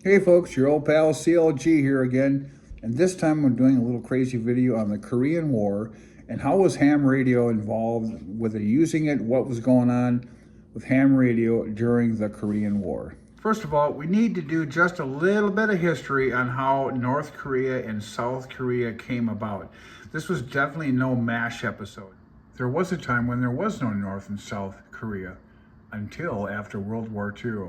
Hey folks, your old pal CLG here again, and this time I'm doing a little crazy video on the Korean War and how was ham radio involved, whether using it, what was going on with ham radio during the Korean War. First of all, we need to do just a little bit of history on how North Korea and South Korea came about. This was definitely no MASH episode. There was a time when there was no North and South Korea until after World War II.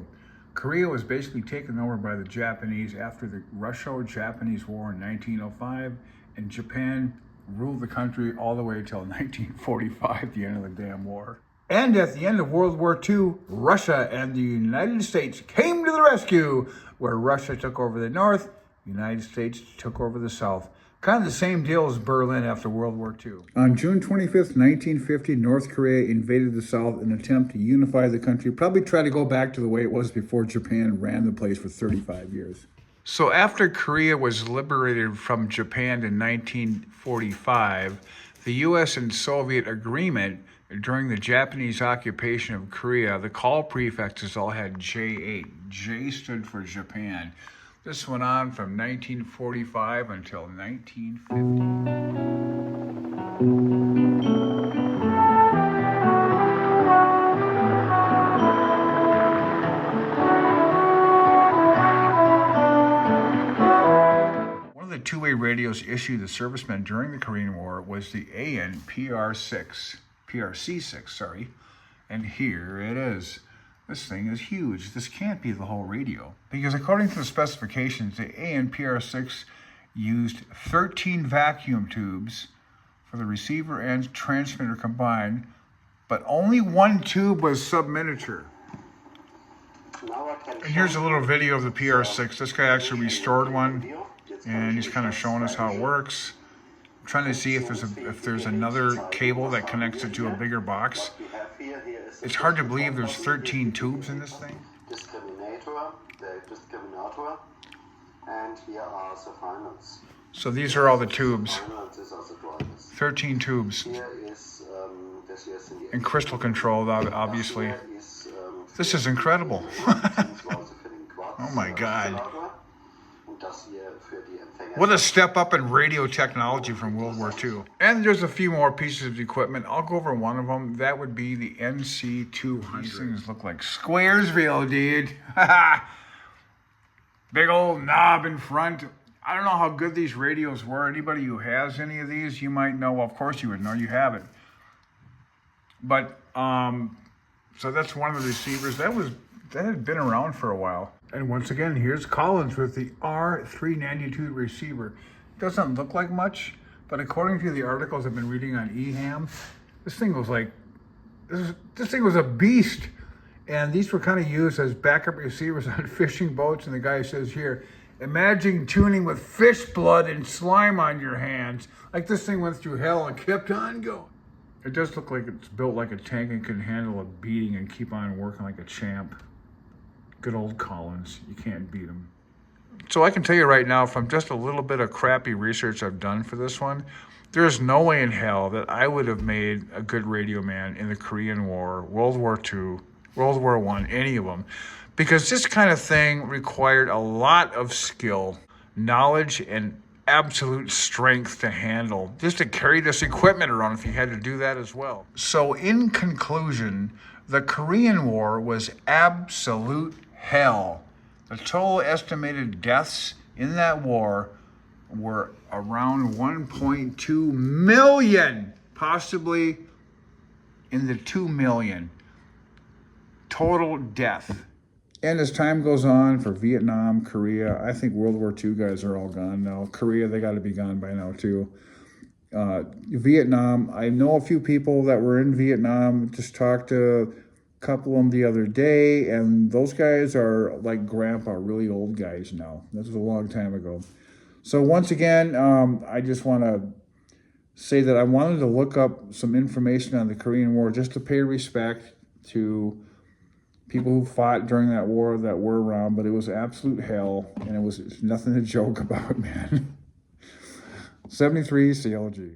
Korea was basically taken over by the Japanese after the Russo-Japanese War in 1905, and Japan ruled the country all the way until 1945, the end of the damn war. And at the end of World War II, Russia and the United States came to the rescue, where Russia took over the North, the United States took over the South. Kind of the same deal as Berlin after World War II. On June 25th, 1950, North Korea invaded the South in an attempt to unify the country, probably try to go back to the way it was before Japan ran the place for 35 years. So after Korea was liberated from Japan in 1945, the U.S. and Soviet agreement during the Japanese occupation of Korea, the call prefixes all had J8. J stood for Japan. This went on from 1945 until 1950. The two-way radios issued to servicemen during the Korean War was the PRC-6, and here it is. This thing is huge. This can't be the whole radio. Because according to the specifications, the ANPR6 used 13 vacuum tubes for the receiver and transmitter combined, but only one tube was sub-miniature. And here's a little video of the PR6. This guy actually restored one, and he's kind of showing us how it works. I'm trying to see if there's another cable that connects it to a bigger box. It's hard to believe there's 13 tubes in this thing. So these are all the tubes. 13 tubes. And crystal controlled, obviously. This is incredible. Oh my God. What a step up in radio technology from World War II. And there's a few more pieces of equipment. I'll go over one of them. That would be the NC200. These things look like Squaresville, dude. Big old knob in front. I don't know how good these radios were. Anybody who has any of these, you might know. Well, of course you would know. You have it. But, so that's one of the receivers. That had been around for a while. And once again, here's Collins with the R392 receiver. Doesn't look like much, but according to the articles I've been reading on eHam, this thing was like, this thing was a beast. And these were kind of used as backup receivers on fishing boats. And the guy says here, imagine tuning with fish blood and slime on your hands. Like this thing went through hell and kept on going. It does look like it's built like a tank and can handle a beating and keep on working like a champ. Good old Collins. You can't beat him. So I can tell you right now, from just a little bit of crappy research I've done for this one, there's no way in hell that I would have made a good radio man in the Korean War, World War II, World War I, any of them. Because this kind of thing required a lot of skill, knowledge, and absolute strength to handle, just to carry this equipment around if you had to do that as well. So in conclusion, the Korean War was absolute hell. The total estimated deaths in that war were around 1.2 million, possibly in the 2 million total death. And as time goes on for Vietnam, Korea, I think World War II guys are all gone now. Korea, they got to be gone by now too. Vietnam, I know a few people that were in Vietnam. Just talked to a couple of them the other day, and those guys are like grandpa, really old guys now. This was a long time ago. So once again, I just want to say that I wanted to look up some information on the Korean War just to pay respect to people who fought during that war that were around, but it was absolute hell, and it was nothing to joke about, man. 73 CLG.